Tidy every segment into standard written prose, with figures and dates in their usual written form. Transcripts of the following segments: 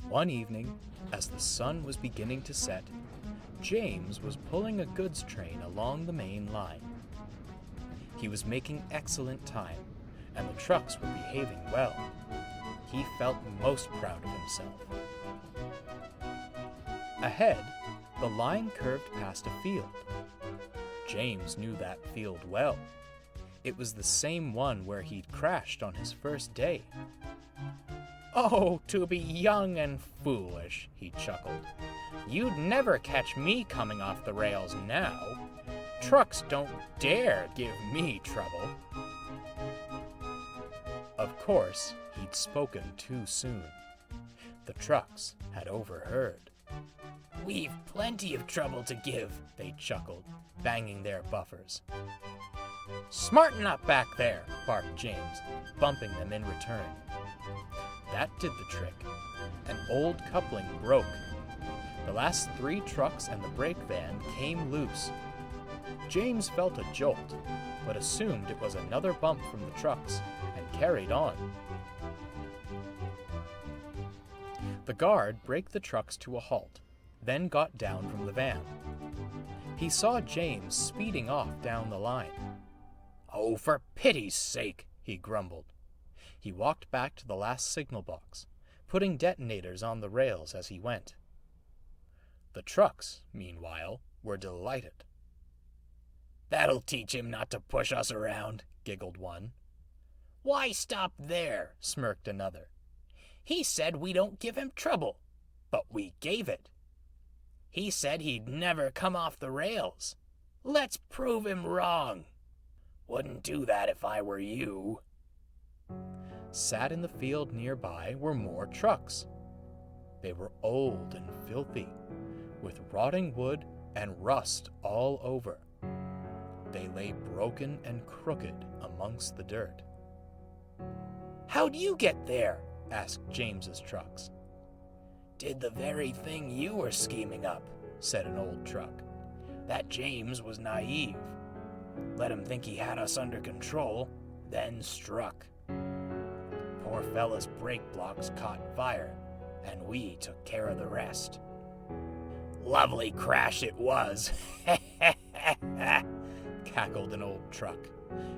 One evening, as the sun was beginning to set, James was pulling a goods train along the main line. He was making excellent time, and the trucks were behaving well. He felt most proud of himself. Ahead, the line curved past a field. James knew that field well. It was the same one where he'd crashed on his first day. "Oh, to be young and foolish," he chuckled. "You'd never catch me coming off the rails now. Trucks don't dare give me trouble." Of course, he'd spoken too soon. The trucks had overheard. "We've plenty of trouble to give," they chuckled, banging their buffers. "Smarten up back there," barked James, bumping them in return. That did the trick. An old coupling broke. The last 3 trucks and the brake van came loose. James felt a jolt, but assumed it was another bump from the trucks and carried on. The guard braked the trucks to a halt, then got down from the van. He saw James speeding off down the line. "Oh, for pity's sake," he grumbled. He walked back to the last signal box, putting detonators on the rails as he went. The trucks, meanwhile, were delighted. "That'll teach him not to push us around," giggled one. "Why stop there?" smirked another. "He said we don't give him trouble, but we gave it. He said he'd never come off the rails. Let's prove him wrong." "Wouldn't do that if I were you." Sat in the field nearby were more trucks. They were old and filthy, with rotting wood and rust all over. They lay broken and crooked amongst the dirt. "How'd you get there?" asked James's trucks. "Did the very thing you were scheming up," said an old truck. "That James was naive. Let him think he had us under control, then struck. Poor fella's brake blocks caught fire, and we took care of the rest." "Lovely crash it was," cackled an old truck,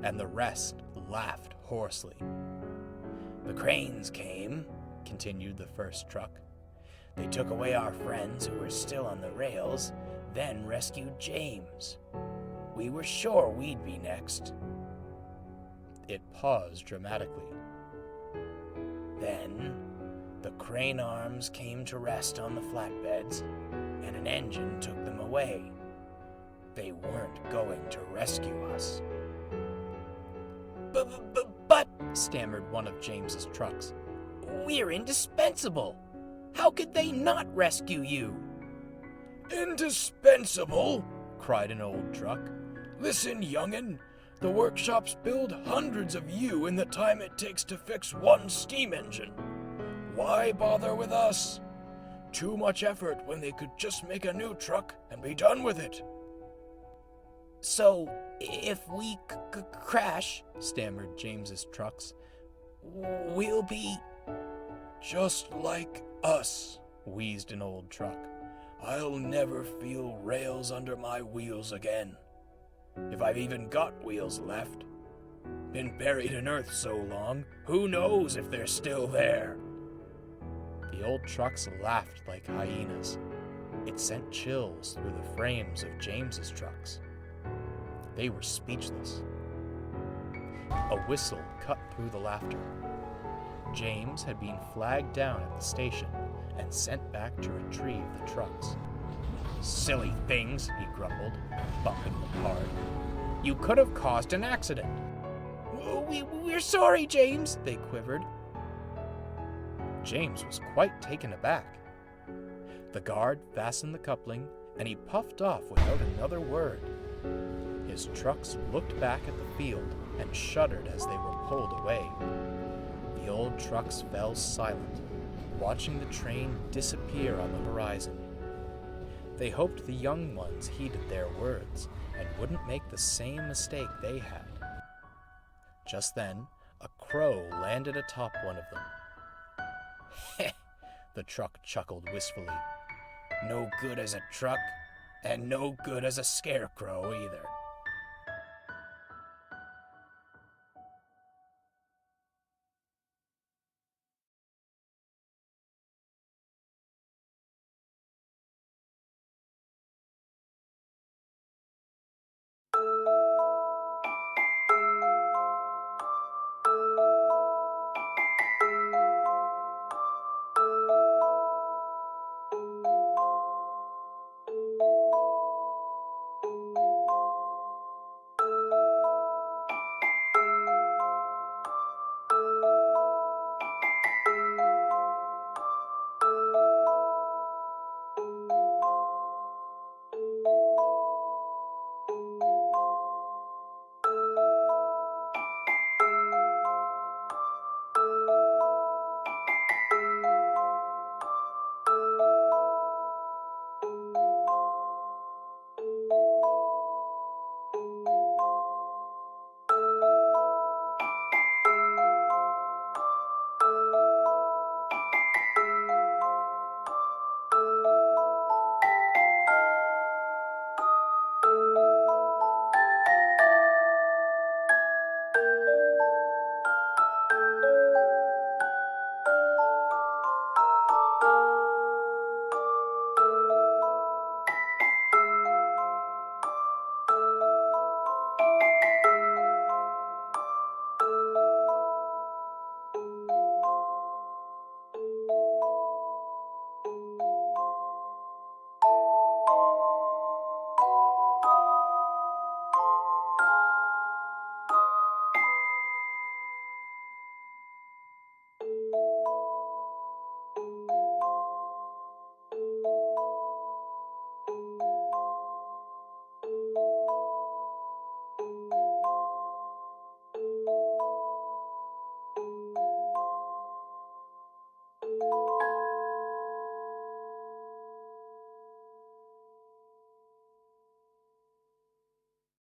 and the rest laughed hoarsely. "The cranes came," continued the first truck. "They took away our friends who were still on the rails, then rescued James. We were sure we'd be next." It paused dramatically. "Then the crane arms came to rest on the flatbeds, and an engine took them away. They weren't going to rescue us." But, stammered one of James's trucks, "we're indispensable. How could they not rescue you?" "Indispensable?" cried an old truck. "Listen, young'un, the workshops build hundreds of you in the time it takes to fix one steam engine. Why bother with us? Too much effort when they could just make a new truck and be done with it." "So, if we crash," stammered James's trucks, "we'll be—" "Just like us," wheezed an old truck. "I'll never feel rails under my wheels again. If I've even got wheels left. Been buried in earth so long, who knows if they're still there." The old trucks laughed like hyenas. It sent chills through the frames of James's trucks. They were speechless. A whistle cut through the laughter. James had been flagged down at the station and sent back to retrieve the trucks. "Silly things," he grumbled, bumping them hard. "You could have caused an accident." We're sorry, James," they quivered. James was quite taken aback. The guard fastened the coupling, and he puffed off without another word. His trucks looked back at the field and shuddered as they were pulled away. The old trucks fell silent, watching the train disappear on the horizon. They hoped the young ones heeded their words and wouldn't make the same mistake they had. Just then, a crow landed atop one of them. The the truck chuckled wistfully. No good as a truck, and no good as a scarecrow either.